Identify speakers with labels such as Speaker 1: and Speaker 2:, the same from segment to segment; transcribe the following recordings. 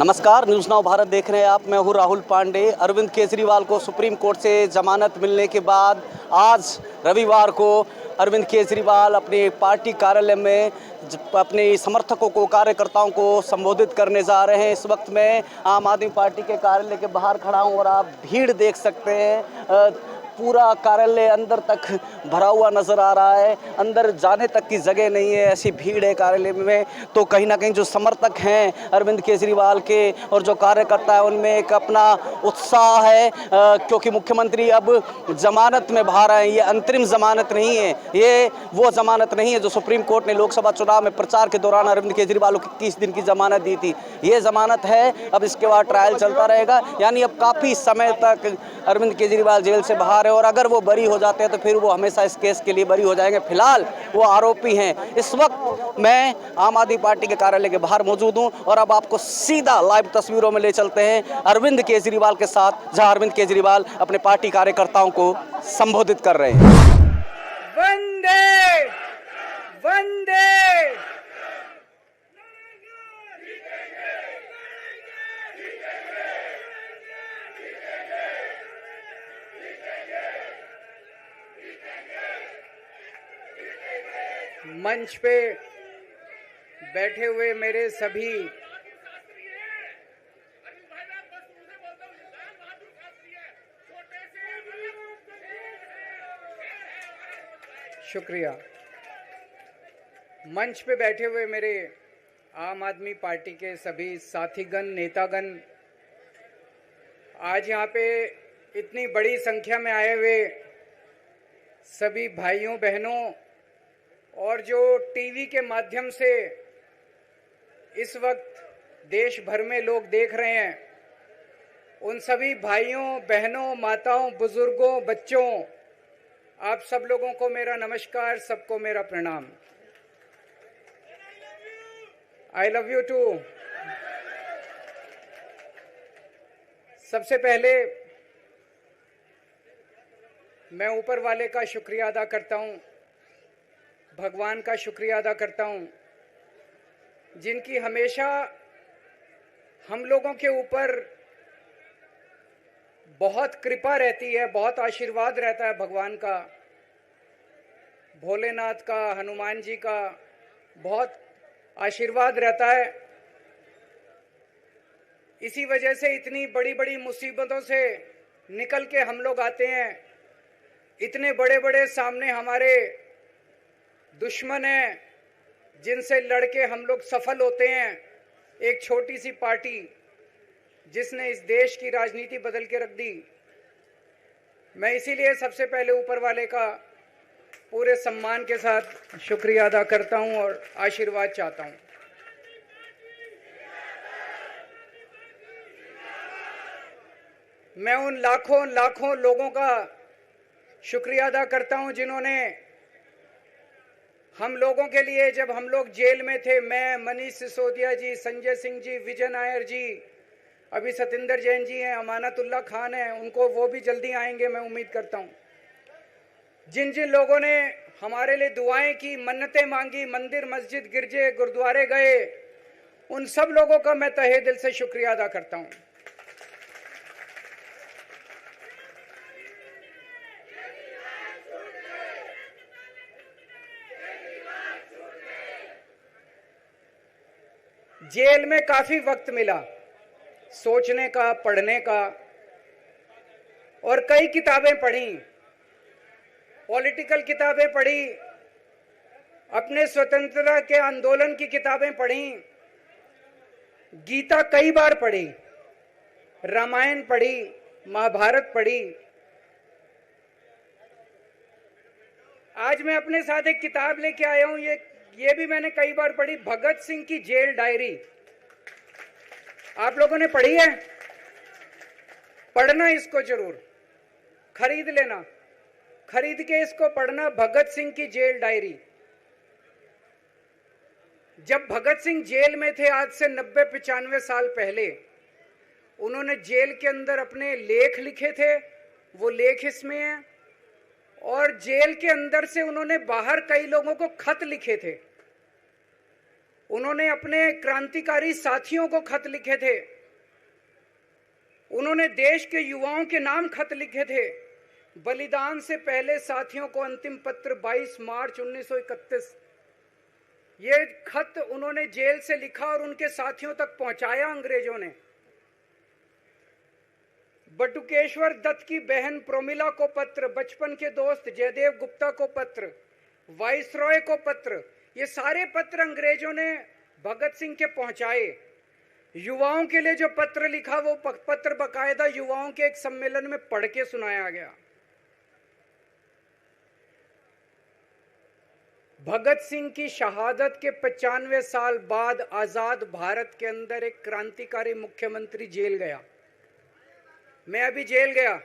Speaker 1: नमस्कार, news now Bharat देख रहे हैं आप। मैं हूं राहुल पांडे। अरविंद केजरीवाल को सुप्रीम कोर्ट से जमानत मिलने के बाद आज रविवार को अरविंद केजरीवाल अपने पार्टी कार्यालय में अपने समर्थकों को, कार्यकर्ताओं को संबोधित करने जा रहे हैं। इस वक्त मैं आम आदमी पार्टी के कार्यालय के बाहर खड़ा हूं और आप भीड़ देख सकते हैं। पूरा कार्यालय अंदर तक भरा हुआ नज़र आ रहा है, अंदर जाने तक की जगह नहीं है, ऐसी भीड़ है कार्यालय में। तो कहीं ना कहीं जो समर्थक हैं अरविंद केजरीवाल के और जो कार्यकर्ता है उनमें एक अपना उत्साह है, क्योंकि मुख्यमंत्री अब जमानत में बाहर आए। ये अंतरिम जमानत नहीं है, ये वो जमानत नहीं है जो सुप्रीम कोर्ट ने लोकसभा चुनाव में प्रचार के दौरान अरविंद केजरीवाल को 30 दिन की जमानत दी थी। ये जमानत है, अब इसके बाद ट्रायल चलता रहेगा। यानी अब काफ़ी समय तक अरविंद केजरीवाल जेल से बाहर है और अगर वो बरी हो जाते हैं तो फिर वो हमेशा इस केस के लिए बरी हो जाएंगे। फिलहाल वो आरोपी हैं। इस वक्त मैं आम आदमी पार्टी के कार्यालय के बाहर मौजूद हूं और अब आपको सीधा लाइव तस्वीरों में ले चलते हैं अरविंद केजरीवाल के साथ, जहां अरविंद केजरीवाल अपने पार्टी कार्यकर्ताओं को संबोधित कर रहे हैं।
Speaker 2: वंदे वंदे मंच पे बैठे हुए मेरे सभी शुक्रिया। मंच पे बैठे हुए मेरे आम आदमी पार्टी के सभी साथीगण, नेतागण, आज यहाँ पे इतनी बड़ी संख्या में आए हुए सभी भाइयों बहनों और जो टीवी के माध्यम से इस वक्त देश भर में लोग देख रहे हैं, उन सभी भाइयों बहनों, माताओं, बुजुर्गों, बच्चों, आप सब लोगों को मेरा नमस्कार, सबको मेरा प्रणाम। I love you too. सबसे पहले मैं ऊपर वाले का शुक्रिया अदा करता हूं, भगवान का शुक्रिया अदा करता हूं, जिनकी हमेशा हम लोगों के ऊपर बहुत कृपा रहती है, बहुत आशीर्वाद रहता है भगवान का, भोलेनाथ का, हनुमान जी का बहुत आशीर्वाद रहता है। इसी वजह से इतनी बड़ी बड़ी मुसीबतों से निकल के हम लोग आते हैं। इतने बड़े बड़े सामने हमारे दुश्मन हैं जिनसे लड़के हम लोग सफल होते हैं। एक छोटी सी पार्टी जिसने इस देश की राजनीति बदल के रख दी। मैं इसीलिए सबसे पहले ऊपर वाले का पूरे सम्मान के साथ शुक्रिया अदा करता हूं और आशीर्वाद चाहता हूं। मैं उन लाखों लाखों लोगों का शुक्रिया अदा करता हूं जिन्होंने हम लोगों के लिए, जब हम लोग जेल में थे, मैं, मनीष सिसोदिया जी, संजय सिंह जी, विजय नायर जी, अभी सतिंदर जैन जी हैं, अमानतुल्लाह खान हैं, उनको वो भी जल्दी आएंगे मैं उम्मीद करता हूं। जिन जिन लोगों ने हमारे लिए दुआएं की, मन्नतें मांगी, मंदिर मस्जिद गिरजे गुरुद्वारे गए, उन सब लोगों का मैं तहे दिल से शुक्रिया अदा करता हूं। जेल में काफी वक्त मिला सोचने का, पढ़ने का, और कई किताबें पढ़ी, पॉलिटिकल किताबें पढ़ी, अपने स्वतंत्रता के आंदोलन की किताबें पढ़ी, गीता कई बार पढ़ी, रामायण पढ़ी, महाभारत पढ़ी। आज मैं अपने साथ एक किताब लेके आया हूं, ये भी मैंने कई बार पढ़ी, भगत सिंह की जेल डायरी। आप लोगों ने पढ़ी है? पढ़ना इसको जरूर, खरीद लेना, खरीद के इसको पढ़ना, भगत सिंह की जेल डायरी। जब भगत सिंह जेल में थे आज से 90-95 साल पहले, उन्होंने जेल के अंदर अपने लेख लिखे थे, वो लेख इसमें हैं। और जेल के अंदर से उन्होंने बाहर कई लोगों को खत लिखे थे। उन्होंने अपने क्रांतिकारी साथियों को खत लिखे थे, उन्होंने देश के युवाओं के नाम खत लिखे थे। बलिदान से पहले साथियों को अंतिम पत्र 22 मार्च 1931, ये खत उन्होंने जेल से लिखा और उनके साथियों तक पहुंचाया अंग्रेजों ने। बटुकेश्वर दत्त की बहन प्रोमिला को पत्र, बचपन के दोस्त जयदेव गुप्ता को पत्र, वाइसरॉय को पत्र, ये सारे पत्र अंग्रेजों ने भगत सिंह के पहुंचाए। युवाओं के लिए जो पत्र लिखा वो पत्र बकायदा युवाओं के एक सम्मेलन में पढ़ के सुनाया गया। भगत सिंह की शहादत के 95 साल बाद आजाद भारत के अंदर एक क्रांतिकारी मुख्यमंत्री जेल गया। मैं अभी जेल गया,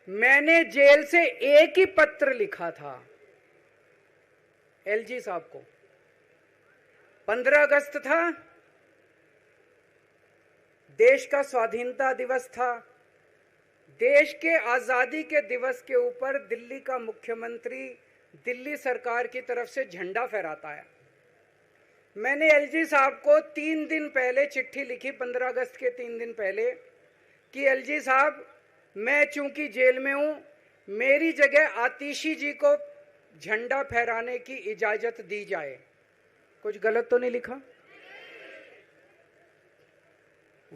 Speaker 2: मैंने जेल से एक ही पत्र लिखा था एलजी साहब को। 15 अगस्त था, देश का स्वाधीनता दिवस था। देश के आजादी के दिवस के ऊपर दिल्ली का मुख्यमंत्री दिल्ली सरकार की तरफ से झंडा फहराता है। मैंने एलजी साहब को 3 दिन पहले चिट्ठी लिखी, 15 अगस्त के 3 दिन पहले, कि एलजी साहब, मैं चूंकि जेल में हूं, मेरी जगह आतिशी जी को झंडा फहराने की इजाजत दी जाए। कुछ गलत तो नहीं लिखा?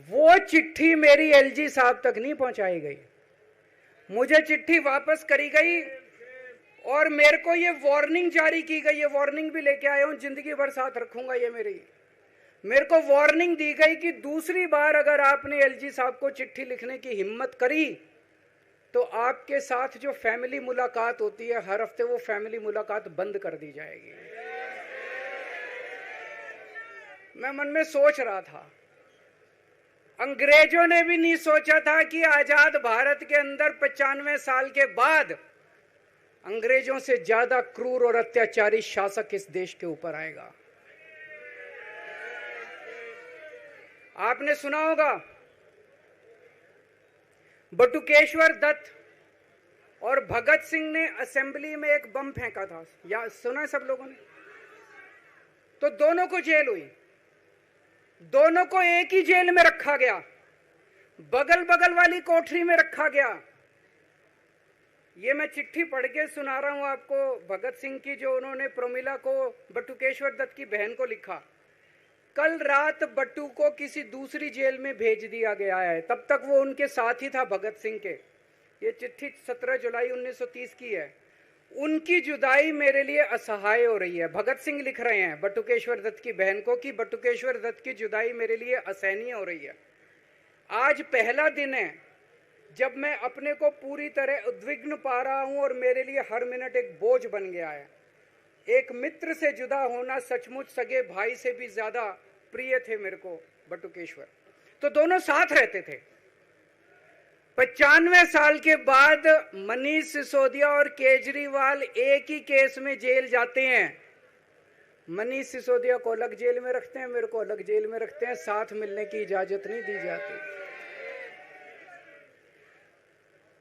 Speaker 2: वो चिट्ठी मेरी एलजी साहब तक नहीं पहुंचाई गई, मुझे चिट्ठी वापस करी गई और मेरे को ये वार्निंग जारी की गई। ये वार्निंग भी लेके आया हूं, जिंदगी भर साथ रखूंगा ये मेरे को वार्निंग दी गई कि दूसरी बार अगर आपने एलजी साहब को चिट्ठी लिखने की हिम्मत करी तो आपके साथ जो फैमिली मुलाकात होती है हर हफ्ते, वो फैमिली मुलाकात बंद कर दी जाएगी। मैं मन में सोच रहा था, अंग्रेजों ने भी नहीं सोचा था कि आजाद भारत के अंदर 95 साल के बाद अंग्रेजों से ज्यादा क्रूर और अत्याचारी शासक इस देश के ऊपर आएगा। आपने सुना होगा बटुकेश्वर दत्त और भगत सिंह ने असेंबली में एक बम फेंका था, या सुना है सब लोगों ने? तो दोनों को जेल हुई, दोनों को एक ही जेल में रखा गया, बगल बगल वाली कोठरी में रखा गया। ये मैं चिट्ठी पढ़ के सुना रहा हूं आपको भगत सिंह की, जो उन्होंने प्रोमिला को, बटुकेश्वर दत्त की बहन को लिखा। कल रात बट्टू को किसी दूसरी जेल में भेज दिया गया है, तब तक वो उनके साथ ही था भगत सिंह के। ये चिट्ठी 17 जुलाई 1930 की है। उनकी जुदाई मेरे लिए असहाय हो रही है। भगत सिंह लिख रहे हैं बटुकेश्वर दत्त की बहन को कि बटुकेश्वर दत्त की जुदाई मेरे लिए असहनीय हो रही है। आज पहला दिन है जब मैं अपने को पूरी तरह उद्विग्न पा रहा हूं और मेरे लिए हर मिनट एक बोझ बन गया है। एक मित्र से जुदा होना सचमुच सगे भाई से भी ज्यादा प्रिय थे मेरे को बटुकेश्वर। तो दोनों साथ रहते थे। 95 साल के बाद मनीष सिसोदिया और केजरीवाल एक ही केस में जेल जाते हैं। मनीष सिसोदिया को अलग जेल में रखते हैं, मेरे को अलग जेल में रखते हैं, साथ मिलने की इजाजत नहीं दी जाती।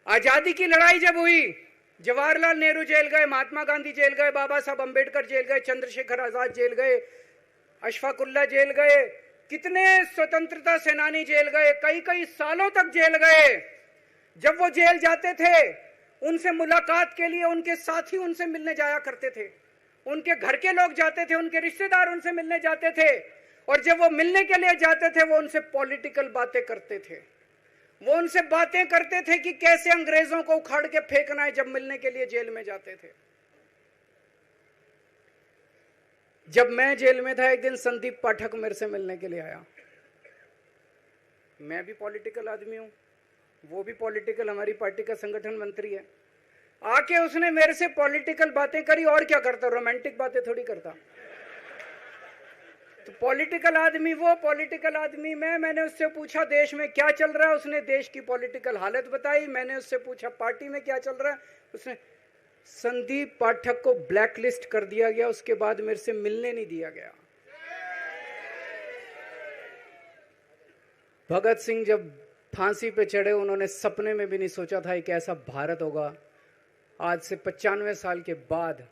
Speaker 2: आजादी की लड़ाई जब हुई, जवाहरलाल नेहरू जेल गए, महात्मा गांधी जेल गए, बाबा साहब अंबेडकर जेल गए, चंद्रशेखर आजाद जेल गए, अशफाकुल्ला जेल गए, कितने स्वतंत्रता सेनानी जेल गए, कई कई सालों तक जेल गए। जब वो जेल जाते थे, उनसे मुलाकात के लिए उनके साथी उनसे मिलने जाया करते थे, उनके घर के लोग जाते थे, उनके रिश्तेदार उनसे मिलने जाते थे, और जब वो मिलने के लिए जाते थे वो उनसे पॉलिटिकल बातें करते थे। वो उनसे बातें करते थे कि कैसे अंग्रेजों को उखाड़ के फेंकना है जब मिलने के लिए जेल में जाते थे। जब मैं जेल में था, एक दिन संदीप पाठक मेरे से मिलने के लिए आया। मैं भी पॉलिटिकल आदमी हूं, वो भी पॉलिटिकल, हमारी पार्टी का संगठन मंत्री है। आके उसने मेरे से पॉलिटिकल बातें करी, और क्या करता, रोमांटिक बातें थोड़ी करता। तो पॉलिटिकल आदमी वो, पॉलिटिकल आदमी मैंने उससे पूछा देश में क्या चल रहा है, उसने देश की पॉलिटिकल हालत बताई। मैंने उससे पूछा पार्टी में क्या चल रहा है, उसने, संदीप पाठक को ब्लैकलिस्ट कर दिया गया, उसके बाद मेरे से मिलने नहीं दिया गया। भगत सिंह जब फांसी पे चढ़े, उन्होंने सपने में भी नहीं सोचा था एक ऐसा भारत होगा। आज से 95 साल के बाद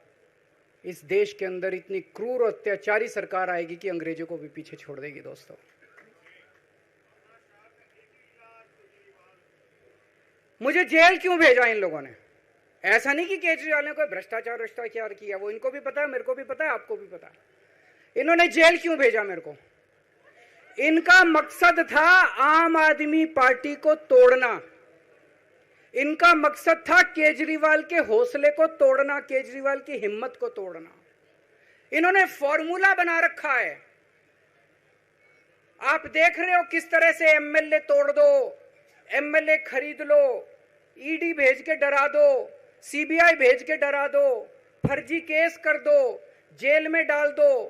Speaker 2: इस देश के अंदर इतनी क्रूर और अत्याचारी सरकार आएगी कि अंग्रेजों को भी पीछे छोड़ देगी। दोस्तों, मुझे जेल क्यों भेजा इन लोगों ने? ऐसा नहीं कि केजरीवाल ने कोई भ्रष्टाचार किया, वो इनको भी पता है, मेरे को भी पता है, आपको भी पता है। इन्होंने जेल क्यों भेजा मेरे को? इनका मकसद था आम आदमी पार्टी को तोड़ना। इनका मकसद था केजरीवाल के हौसले को तोड़ना, केजरीवाल की हिम्मत को तोड़ना। इन्होंने फॉर्मूला बना रखा है। आप देख रहे हो किस तरह से एमएलए तोड़ दो, एमएलए खरीद लो, ईडी भेज के डरा दो, सीबीआई भेज के डरा दो, फर्जी केस कर दो, जेल में डाल दो,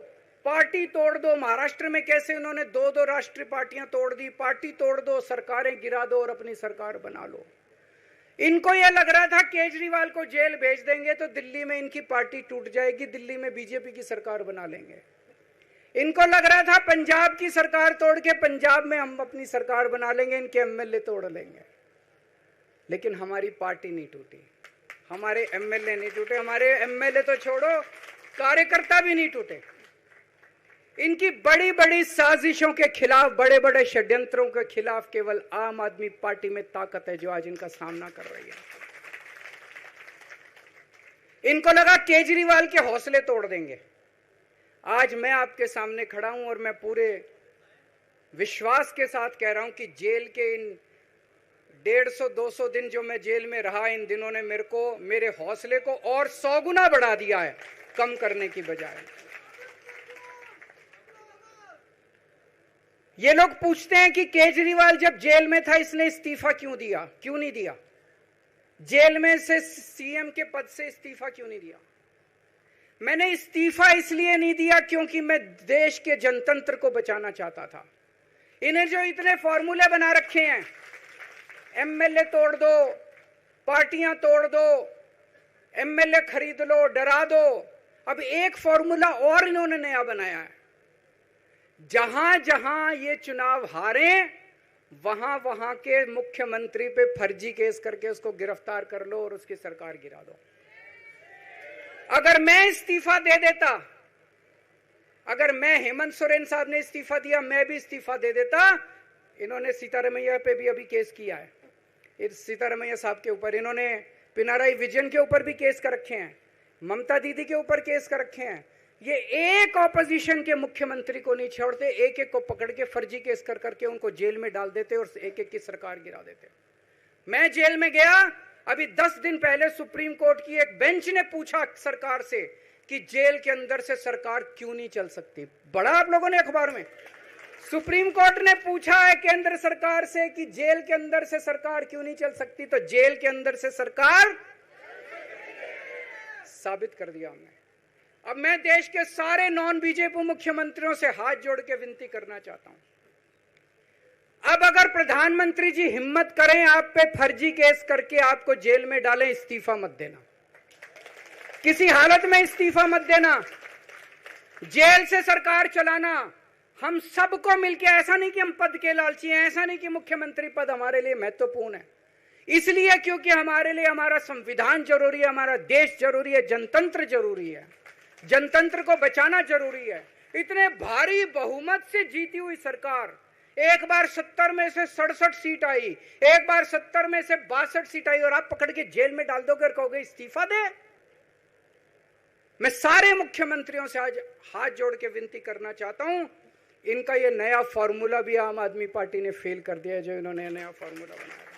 Speaker 2: पार्टी तोड़ दो। महाराष्ट्र में कैसे उन्होंने दो दो राष्ट्रीय पार्टियां तोड़ दी, पार्टी तोड़ दो, सरकारें गिरा दो और अपनी सरकार बना लो। इनको यह लग रहा था केजरीवाल को जेल भेज देंगे तो दिल्ली में इनकी पार्टी टूट जाएगी, दिल्ली में बीजेपी की सरकार बना लेंगे। इनको लग रहा था पंजाब की सरकार तोड़ के पंजाब में हम अपनी सरकार बना लेंगे, इनके एमएलए तोड़ लेंगे। लेकिन हमारी पार्टी नहीं टूटी, हमारे एमएलए नहीं टूटे, हमारे एमएलए तो छोड़ो, कार्यकर्ता भी नहीं टूटे। इनकी बड़ी बड़ी साजिशों के खिलाफ, बड़े बड़े षड्यंत्रों के खिलाफ केवल आम आदमी पार्टी में ताकत है जो आज इनका सामना कर रही है। इनको लगा केजरीवाल के हौसले तोड़ देंगे। आज मैं आपके सामने खड़ा हूं और मैं पूरे विश्वास के साथ कह रहा हूं कि जेल के इन 150-200 दिन जो मैं जेल में रहा, इन दिनों ने मेरे हौसले को और 100 गुना बढ़ा दिया है, कम करने की बजाय। ये लोग पूछते हैं कि केजरीवाल जब जेल में था इसने इस्तीफा क्यों दिया, क्यों नहीं दिया? जेल में से सीएम के पद से इस्तीफा क्यों नहीं दिया? मैंने इस्तीफा इसलिए नहीं दिया क्योंकि मैं देश के जनतंत्र को बचाना चाहता था। इन्हें जो इतने फॉर्मूले बना रखे हैं, एमएलए तोड़ दो, पार्टियां तोड़ दो, एमएलए खरीद लो, डरा दो, अब एक फॉर्मूला और इन्होंने नया बनाया है। जहां जहां ये चुनाव हारे वहां वहां के मुख्यमंत्री पे फर्जी केस करके उसको गिरफ्तार कर लो और उसकी सरकार गिरा दो। अगर मैं इस्तीफा दे देता, अगर मैं हेमंत सोरेन साहब ने इस्तीफा दिया, मैं भी इस्तीफा दे देता। इन्होंने सीतारमैया पे भी अभी केस किया है, सीतारमैया साहब के ऊपर। इन्होंने पिनाराई विजयन के ऊपर भी केस कर रखे हैं, ममता दीदी के ऊपर केस कर रखे हैं। ये एक ऑपोजिशन के मुख्यमंत्री को नहीं छोड़ते, एक एक को पकड़ के फर्जी केस कर करके उनको जेल में डाल देते और एक एक की सरकार गिरा देते। मैं जेल में गया, अभी 10 दिन पहले सुप्रीम कोर्ट की एक बेंच ने पूछा सरकार से कि जेल के अंदर से सरकार क्यों नहीं चल सकती। बड़ा आप लोगों ने अखबार में, सुप्रीम कोर्ट ने पूछा है केंद्र सरकार से कि जेल के अंदर से सरकार क्यों नहीं चल सकती, तो जेल के अंदर से सरकार साबित कर दिया हमने। अब मैं देश के सारे नॉन बीजेपी मुख्यमंत्रियों से हाथ जोड़ के विनती करना चाहता हूं, अब अगर प्रधानमंत्री जी हिम्मत करें आप पे फर्जी केस करके आपको जेल में डालें, इस्तीफा मत देना, किसी हालत में इस्तीफा मत देना। जेल से सरकार चलाना हम सबको मिलके, ऐसा नहीं कि हम पद के लालची हैं, ऐसा नहीं कि मुख्यमंत्री पद हमारे लिए महत्वपूर्ण है, इसलिए क्योंकि हमारे लिए हमारा संविधान जरूरी है, हमारा देश जरूरी है, जनतंत्र जरूरी है, जनतंत्र को बचाना जरूरी है। इतने भारी बहुमत से जीती हुई सरकार, एक बार 70 में से 67 सीट आई, एक बार 70 में से 62 सीट आई, और आप पकड़ के जेल में डाल दोगे और कहोगे इस्तीफा दे। मैं सारे मुख्यमंत्रियों से आज हाथ जोड़ के विनती करना चाहता हूं, इनका ये नया फॉर्मूला भी आम आदमी पार्टी ने फेल कर दिया है, जो इन्होंने नया फॉर्मूला बनाया।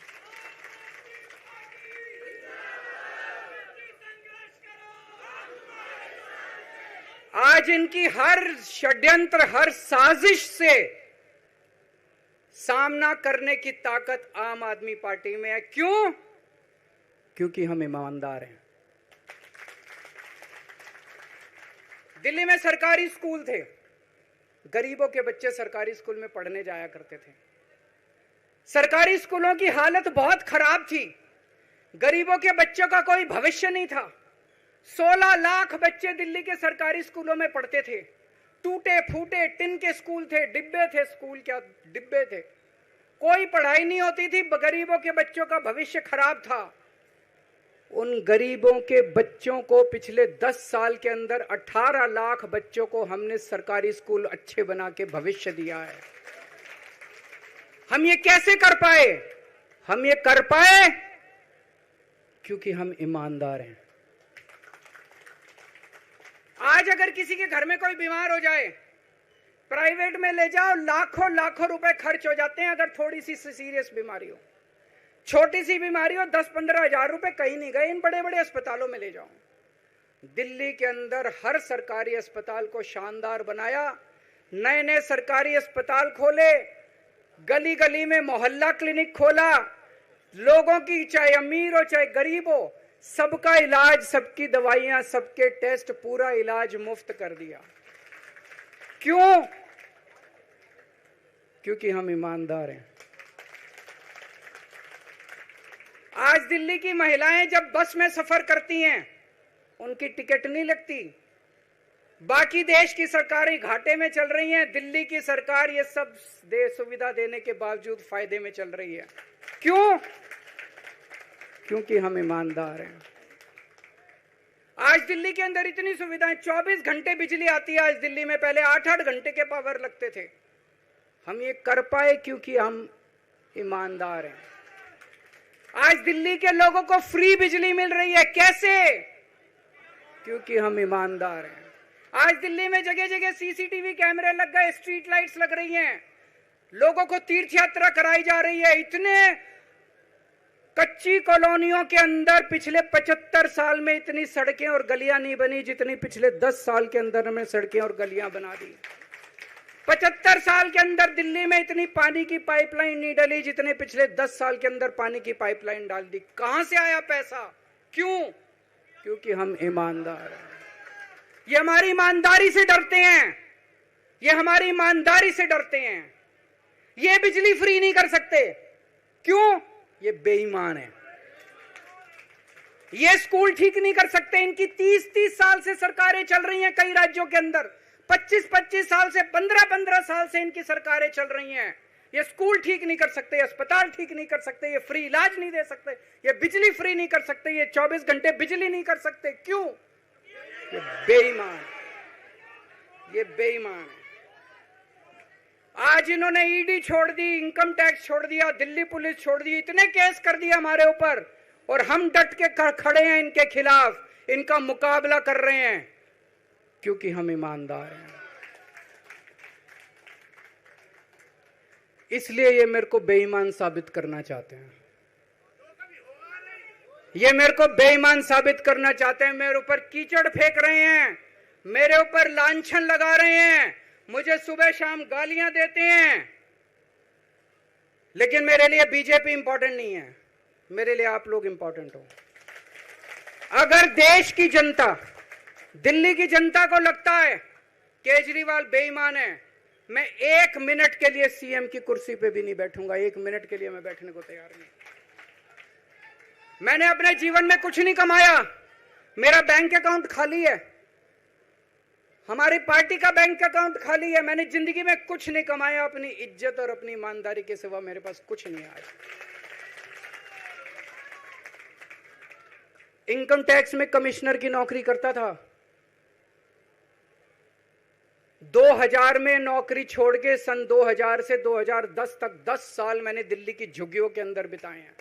Speaker 2: आज इनकी हर षड्यंत्र, हर साजिश से सामना करने की ताकत आम आदमी पार्टी में है। क्यों? क्योंकि हम ईमानदार हैं। दिल्ली में सरकारी स्कूल थे, गरीबों के बच्चे सरकारी स्कूल में पढ़ने जाया करते थे। सरकारी स्कूलों की हालत बहुत खराब थी, गरीबों के बच्चों का कोई भविष्य नहीं था। 16 लाख बच्चे दिल्ली के सरकारी स्कूलों में पढ़ते थे। टूटे फूटे टिन के स्कूल थे, डिब्बे थे, स्कूल क्या डिब्बे थे, कोई पढ़ाई नहीं होती थी, गरीबों के बच्चों का भविष्य खराब था। उन गरीबों के बच्चों को पिछले 10 साल के अंदर 18 लाख बच्चों को हमने सरकारी स्कूल अच्छे बना के भविष्य दिया है। हम ये कैसे कर पाए? हम ये कर पाए क्योंकि हम ईमानदार हैं। आज अगर किसी के घर में कोई बीमार हो जाए, प्राइवेट में ले जाओ, लाखों लाखों रुपए खर्च हो जाते हैं। अगर थोड़ी सी सीरियस बीमारी हो, छोटी सी बीमारी हो, 10-15 हजार रुपए कहीं नहीं गए। इन बड़े बड़े अस्पतालों में ले जाओ। दिल्ली के अंदर हर सरकारी अस्पताल को शानदार बनाया, नए नए सरकारी अस्पताल खोले, गली गली में मोहल्ला क्लिनिक खोला। लोगों की, चाहे अमीर हो चाहे गरीब हो, सबका इलाज, सबकी दवाइयां, सबके टेस्ट, पूरा इलाज मुफ्त कर दिया। क्यों? क्योंकि हम ईमानदार हैं। आज दिल्ली की महिलाएं जब बस में सफर करती हैं, उनकी टिकट नहीं लगती। बाकी देश की सरकारें घाटे में चल रही हैं, दिल्ली की सरकार ये सब सुविधा देने के बावजूद फायदे में चल रही है। क्यों? क्योंकि हम ईमानदार हैं। आज दिल्ली के अंदर इतनी सुविधाएं, 24 घंटे बिजली आती है आज दिल्ली में, पहले 8-8 घंटे के पावर लगते थे। हम ये कर पाए क्योंकि हम ईमानदार हैं। आज दिल्ली के लोगों को फ्री बिजली मिल रही है। कैसे? क्योंकि हम ईमानदार हैं। आज दिल्ली में जगह जगह सीसीटीवी कैमरे लग गए, स्ट्रीट लाइट्स लग रही हैं, लोगों को तीर्थ यात्रा कराई जा रही है। इतने कच्ची कॉलोनियों के अंदर पिछले 75 साल में इतनी सड़कें और गलियां नहीं बनी जितनी पिछले 10 साल के अंदर हमने सड़कें और गलियां बना दी। 75 साल के अंदर दिल्ली में इतनी पानी की पाइपलाइन नहीं डली जितने पिछले 10 साल के अंदर पानी की पाइपलाइन डाल दी। कहां से आया पैसा? क्यों? क्योंकि हम ईमानदार हैं। ये हमारी ईमानदारी से डरते हैं, ये हमारी ईमानदारी से डरते हैं। ये बिजली फ्री नहीं कर सकते। क्यों? ये बेईमान है। ये स्कूल ठीक नहीं कर सकते। इनकी 30-30 साल से सरकारें चल रही हैं कई राज्यों के अंदर, 25-25 साल से, 15-15 साल से इनकी सरकारें चल रही हैं। ये स्कूल ठीक नहीं कर सकते, अस्पताल ठीक नहीं कर सकते, ये फ्री इलाज नहीं दे सकते, ये बिजली फ्री नहीं कर सकते, ये 24 घंटे बिजली नहीं कर सकते। क्यों? ये बेईमान, ये बेईमान है। आज इन्होंने ईडी छोड़ दी, इनकम टैक्स छोड़ दिया, दिल्ली पुलिस छोड़ दी, इतने केस कर दिया हमारे ऊपर, और हम डट के खड़े हैं इनके खिलाफ, इनका मुकाबला कर रहे हैं क्योंकि हम ईमानदार हैं। इसलिए ये मेरे को बेईमान साबित करना चाहते हैं। ये मेरे को बेईमान साबित करना चाहते हैं। मेरे ऊपर कीचड़ फेंक रहे हैं, मेरे ऊपर लांछन लगा रहे हैं, मुझे सुबह शाम गालियां देते हैं। लेकिन मेरे लिए बीजेपी इंपॉर्टेंट नहीं है, मेरे लिए आप लोग इंपॉर्टेंट हो। अगर देश की जनता, दिल्ली की जनता को लगता है केजरीवाल बेईमान है, मैं 1 मिनट के लिए सीएम की कुर्सी पे भी नहीं बैठूंगा। 1 मिनट के लिए मैं बैठने को तैयार नहीं। मैंने अपने जीवन में कुछ नहीं कमाया, मेरा बैंक अकाउंट खाली है, हमारी पार्टी का बैंक अकाउंट खाली है। मैंने जिंदगी में कुछ नहीं कमाया, अपनी इज्जत और अपनी ईमानदारी के सिवा मेरे पास कुछ नहीं आया। इनकम टैक्स में कमिश्नर की नौकरी करता था, 2000 में नौकरी छोड़ के सन 2000 से 2010 तक 10 साल मैंने दिल्ली की झुग्गियों के अंदर बिताए हैं।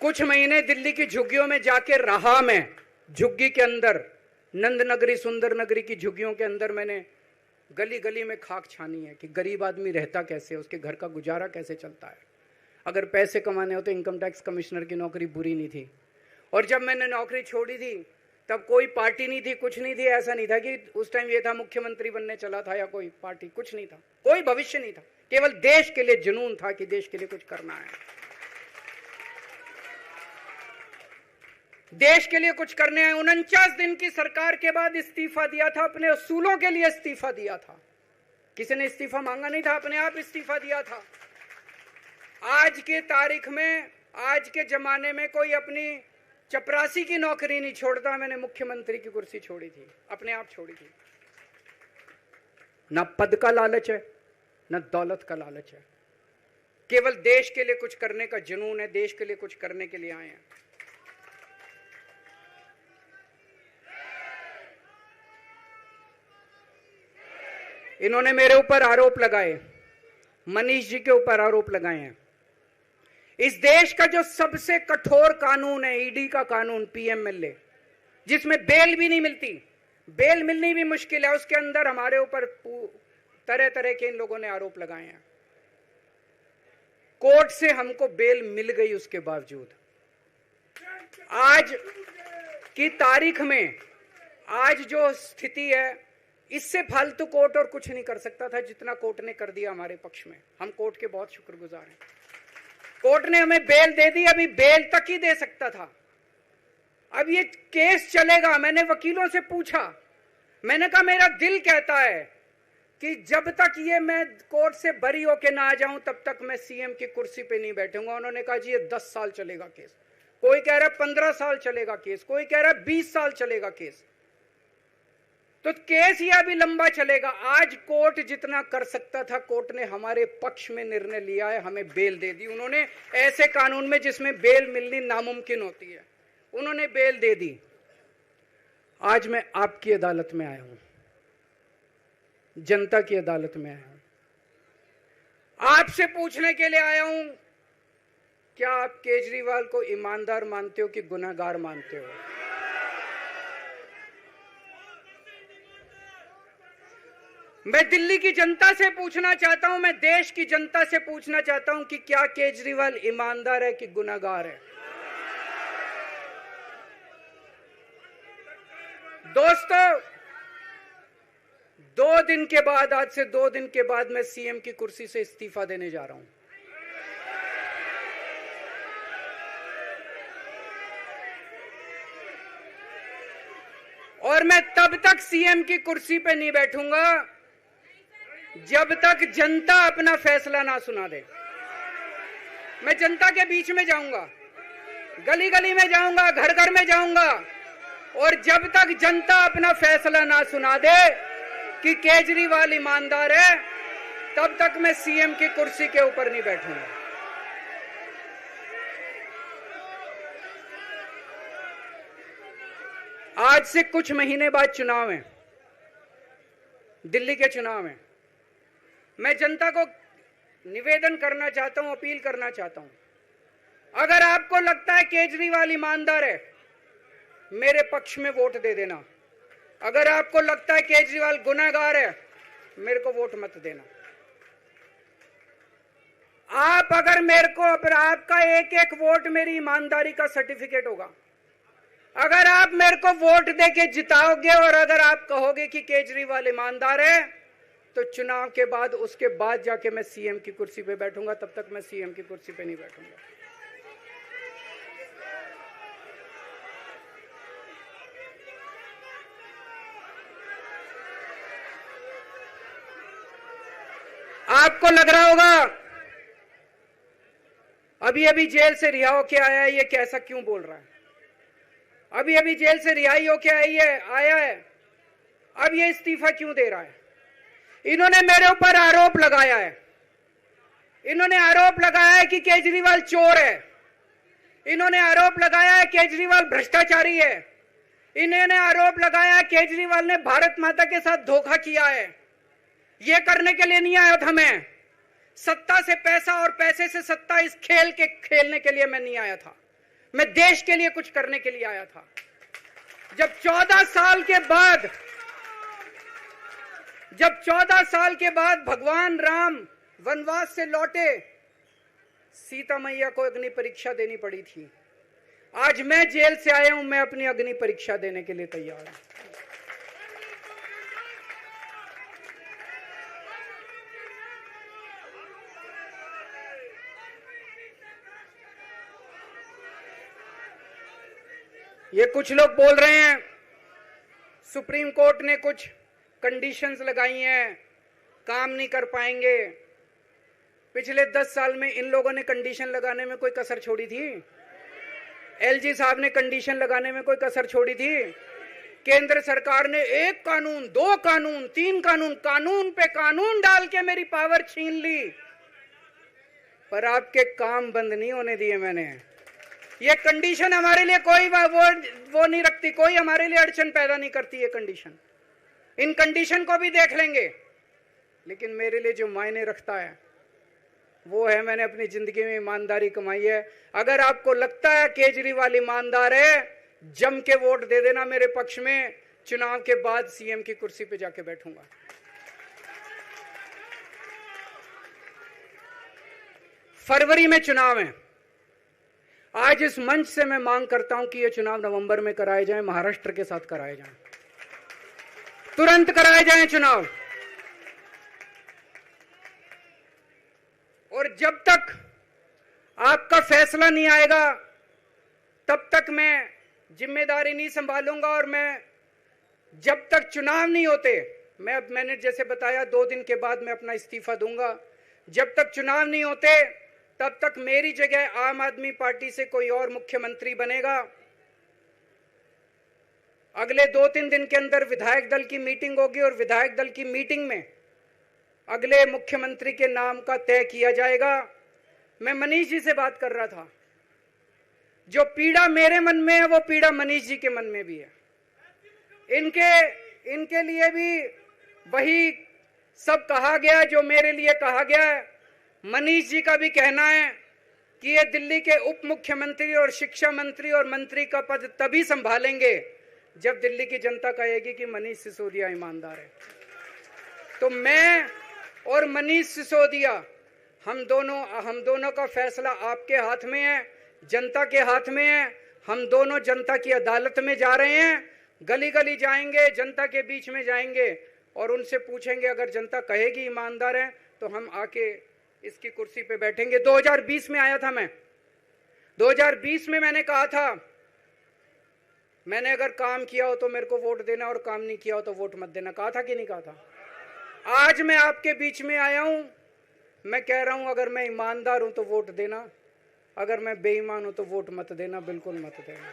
Speaker 2: कुछ महीने दिल्ली की झुग्गियों में जाके रहा मैं, झुग्गी के अंदर, नंद नगरी, सुंदर नगरी की झुग्गियों के अंदर मैंने गली गली में खाक छानी है कि गरीब आदमी रहता कैसे, उसके घर का गुजारा कैसे चलता है। अगर पैसे कमाने हो तो इनकम टैक्स कमिश्नर की नौकरी बुरी नहीं थी। और जब मैंने नौकरी छोड़ी थी तब कोई पार्टी नहीं थी, कुछ नहीं थी। ऐसा नहीं था कि उस टाइम ये था मुख्यमंत्री बनने चला था या कोई पार्टी, कुछ नहीं था, कोई भविष्य नहीं था। केवल देश के लिए जुनून था कि देश के लिए कुछ करना है, देश के लिए कुछ करने हैं। 49 दिन की सरकार के बाद इस्तीफा दिया था, अपने असूलों के लिए इस्तीफा दिया था। किसी ने इस्तीफा मांगा नहीं था, अपने आप इस्तीफा दिया था। आज के तारीख में, आज के जमाने में कोई अपनी चपरासी की नौकरी नहीं छोड़ता। मैंने मुख्यमंत्री की कुर्सी छोड़ी थी, अपने आप छोड़ी थी। ना पद का लालच है, ना दौलत का लालच है, केवल देश के लिए कुछ करने का जुनून है, देश के लिए कुछ करने के लिए आए हैं। इन्होंने मेरे ऊपर आरोप लगाए, मनीष जी के ऊपर आरोप लगाए हैं। इस देश का जो सबसे कठोर कानून है, ईडी का कानून, पीएमएलए, जिसमें बेल भी नहीं मिलती, बेल मिलनी भी मुश्किल है, उसके अंदर हमारे ऊपर तरह तरह के इन लोगों ने आरोप लगाए हैं। कोर्ट से हमको बेल मिल गई, उसके बावजूद आज की तारीख में, आज जो स्थिति है, इससे फालतू कोर्ट और कुछ नहीं कर सकता था जितना कोर्ट ने कर दिया हमारे पक्ष में। हम कोर्ट के बहुत शुक्रगुजार हैं। कोर्ट ने हमें बेल दे दी, अभी बेल तक ही दे सकता था। अब ये केस चलेगा। मैंने वकीलों से पूछा, मैंने कहा मेरा दिल कहता है कि जब तक ये मैं कोर्ट से बरी होके ना आ जाऊं तब तक मैं सीएम की कुर्सी पे नहीं बैठूंगा। उन्होंने कहा जी ये 10 साल चलेगा केस, कोई कह रहा है 15 साल चलेगा केस, कोई कह रहा है 20 साल चलेगा केस। तो केस ये अभी लंबा चलेगा। आज कोर्ट जितना कर सकता था, कोर्ट ने हमारे पक्ष में निर्णय लिया है, हमें बेल दे दी। उन्होंने ऐसे कानून में जिसमें बेल मिलनी नामुमकिन होती है, उन्होंने बेल दे दी। आज मैं आपकी अदालत में आया हूं, जनता की अदालत में आया हूं, आपसे पूछने के लिए आया हूं, क्या आप केजरीवाल को ईमानदार मानते हो कि गुनहगार मानते हो? मैं दिल्ली की जनता से पूछना चाहता हूं, मैं देश की जनता से पूछना चाहता हूं कि क्या केजरीवाल ईमानदार है कि गुनहगार है? दोस्तों, 2 दिन के बाद, आज से 2 दिन के बाद मैं सीएम की कुर्सी से इस्तीफा देने जा रहा हूं। और मैं तब तक सीएम की कुर्सी पे नहीं बैठूंगा जब तक जनता अपना फैसला ना सुना दे। मैं जनता के बीच में जाऊंगा, गली गली में जाऊंगा, घर घर में जाऊंगा, और जब तक जनता अपना फैसला ना सुना दे कि केजरीवाल ईमानदार है, तब तक मैं सीएम की कुर्सी के ऊपर नहीं बैठूंगा। आज से कुछ महीने बाद चुनाव है, दिल्ली के चुनाव है। मैं जनता को निवेदन करना चाहता हूं, अपील करना चाहता हूं, अगर आपको लगता है केजरीवाल ईमानदार है, मेरे पक्ष में वोट दे देना। अगर आपको लगता है केजरीवाल गुनहगार है, मेरे को वोट मत देना। आप अगर मेरे को, आपका एक एक वोट मेरी ईमानदारी का सर्टिफिकेट होगा। अगर आप मेरे को वोट देके जिताओगे और अगर आप कहोगे कि केजरीवाल ईमानदार है, तो चुनाव के बाद, उसके बाद जाके मैं सीएम की कुर्सी पे बैठूंगा। तब तक मैं सीएम की कुर्सी पे नहीं बैठूंगा। आपको लग रहा होगा अभी अभी जेल से रिहा होके आया है, ये कैसा क्यों बोल रहा है? अभी अभी जेल से रिहाई होके आया है, अब ये इस्तीफा क्यों दे रहा है? इन्होंने मेरे ऊपर आरोप लगाया है। इन्होंने आरोप लगाया है कि केजरीवाल चोर है। इन्होंने आरोप लगाया है केजरीवाल भ्रष्टाचारी है। इन्होंने आरोप लगाया है केजरीवाल ने भारत माता के साथ धोखा किया है। ये करने के लिए नहीं आया था मैं, सत्ता से पैसा और पैसे से सत्ता, इस खेल के खेलने के लिए मैं नहीं आया था। मैं देश के लिए कुछ करने के लिए आया था। जब 14 साल के बाद भगवान राम वनवास से लौटे, सीता मैया को अग्नि परीक्षा देनी पड़ी थी। आज मैं जेल से आया हूं, मैं अपनी अग्नि परीक्षा देने के लिए तैयार हूं। ये कुछ लोग बोल रहे हैं सुप्रीम कोर्ट ने कुछ कंडीशंस लगाई हैं, काम नहीं कर पाएंगे। पिछले 10 साल में इन लोगों ने कंडीशन लगाने में कोई कसर छोड़ी थी? एलजी साहब ने कंडीशन लगाने में कोई कसर छोड़ी थी? केंद्र सरकार ने 1 कानून, 2 कानून, 3 कानून, कानून पे कानून डाल के मेरी पावर छीन ली, पर आपके काम बंद नहीं होने दिए मैंने। ये कंडीशन हमारे लिए कोई वो नहीं रखती, कोई हमारे लिए अड़चन पैदा नहीं करती ये कंडीशन। इन कंडीशन को भी देख लेंगे। लेकिन मेरे लिए जो मायने रखता है वो है मैंने अपनी जिंदगी में ईमानदारी कमाई है। अगर आपको लगता है केजरीवाल ईमानदार है, जम के वोट दे देना मेरे पक्ष में। चुनाव के बाद सीएम की कुर्सी पे जाके बैठूंगा। फरवरी में चुनाव है। आज इस मंच से मैं मांग करता हूं कि ये चुनाव नवंबर में कराए जाएं, महाराष्ट्र के साथ कराए जाएं, तुरंत कराए जाएं चुनाव। और जब तक आपका फैसला नहीं आएगा तब तक मैं जिम्मेदारी नहीं संभालूंगा। और मैं जब तक चुनाव नहीं होते, मैंने जैसे बताया 2 दिन के बाद मैं अपना इस्तीफा दूंगा। जब तक चुनाव नहीं होते तब तक मेरी जगह आम आदमी पार्टी से कोई और मुख्यमंत्री बनेगा। अगले 2-3 दिन के अंदर विधायक दल की मीटिंग होगी और विधायक दल की मीटिंग में अगले मुख्यमंत्री के नाम का तय किया जाएगा। मैं मनीष जी से बात कर रहा था। जो पीड़ा मेरे मन में है वो पीड़ा मनीष जी के मन में भी है। इनके लिए भी वही सब कहा गया जो मेरे लिए कहा गया है। मनीष जी का भी कहना है कि ये दिल्ली के उप मुख्यमंत्री और शिक्षा मंत्री और मंत्री का पद तभी संभालेंगे जब दिल्ली की जनता कहेगी कि मनीष सिसोदिया ईमानदार है। तो मैं और मनीष सिसोदिया हम दोनों का फैसला आपके हाथ में है, जनता के हाथ में है। हम दोनों जनता की अदालत में जा रहे हैं। गली गली जाएंगे, जनता के बीच में जाएंगे और उनसे पूछेंगे। अगर जनता कहेगी ईमानदार है तो हम आके इसकी कुर्सी पे बैठेंगे। 2020 में आया था मैं। 2020 में मैंने कहा था, मैंने अगर काम किया हो तो मेरे को वोट देना और काम नहीं किया हो तो वोट मत देना। कहा था कि नहीं कहा था? आज मैं आपके बीच में आया हूं। मैं कह रहा हूं अगर मैं ईमानदार हूं तो वोट देना, अगर मैं बेईमान हूं तो वोट मत देना, बिल्कुल मत देना।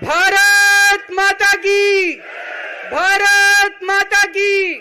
Speaker 2: भारत माता की, भारत माता की।